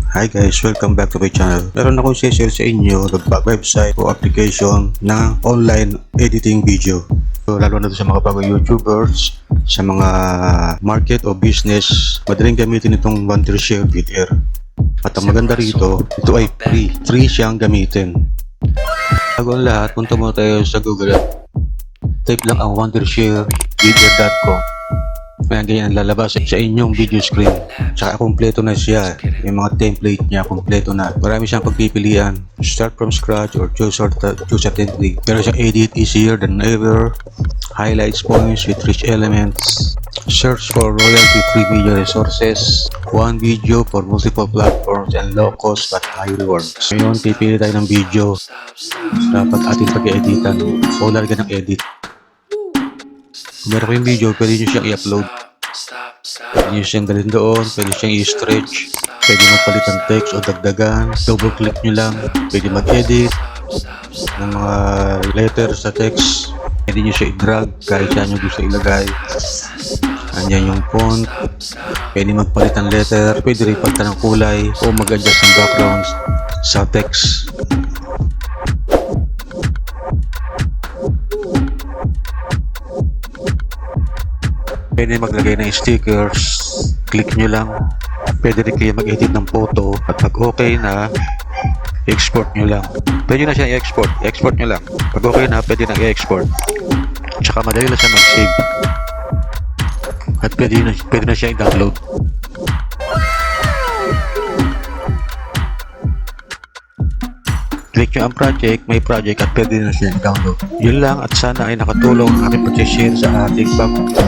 Hi guys, welcome back to my channel. Meron akong share sa inyo ng website o application na online editing video. So, lalo na sa mga bagong YouTubers, sa mga market o business, madaling gamitin itong Wondershare Vidair. At ang maganda rito, ito ay free. Free siyang gamitin. Bago ang lahat, punta muna tayo sa Google. Type lang ang wondersharevidair.com. Ayan, ganyan lalabas sa inyong video screen. Tsaka kompleto na siya. Yung mga template niya, kompleto na. Marami siyang pagpipilian. Start from scratch or choose a template. Pero siyang edit easier than ever. Highlights points with rich elements. Search for royalty-free video resources. One video for multiple platforms and low cost but high rewards. Ngayon, pipili tayo ng video. Dapat ating pag-editan o lalagyan ng edit. Kung meron kayong video, pwede nyo siyang i-upload. Pwede nyo siyang dalhin doon, pwede siyang i-stretch, pwede magpalit ng text o dagdagan, double click nyo lang, pwede mag-edit ng mga letters sa text, pwede nyo siya i-drag kahit saan nyo gusto ilagay. Andyan yung font, pwede magpalit ng letter, pwede rin pagta ng kulay o mag-adjust ng backgrounds sa text. Pwede maglagay ng stickers, click nyo lang. Pwede rin kayo mag-edit ng photo at pag okay na, export nyo lang. Pwede na siya i-export, export nyo lang. Pag okay na, pwede na i-export. Tsaka madali na siya mag-save. At pwede na siya i-download. Click nyo ang project, may project at pwede na siya i-download. Yun lang at sana ay nakatulong ang aking pag-share sa ating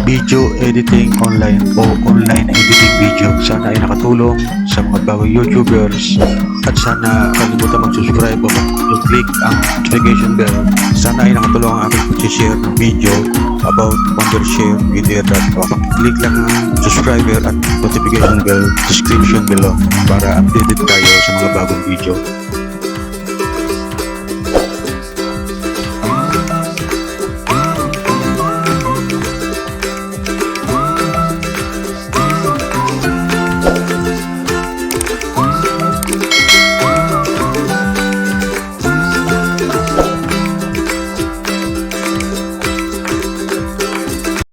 video editing online o online editing video. Sana ay nakatulong sa mga bagong YouTubers at sana kalimutan mag-subscribe o mag-click ang notification bell. Sana ay nakatulong ang aking pag-share ng video about wondersharevidair.com. Click lang ang subscriber at notification bell description below para updated tayo sa mga bagong video.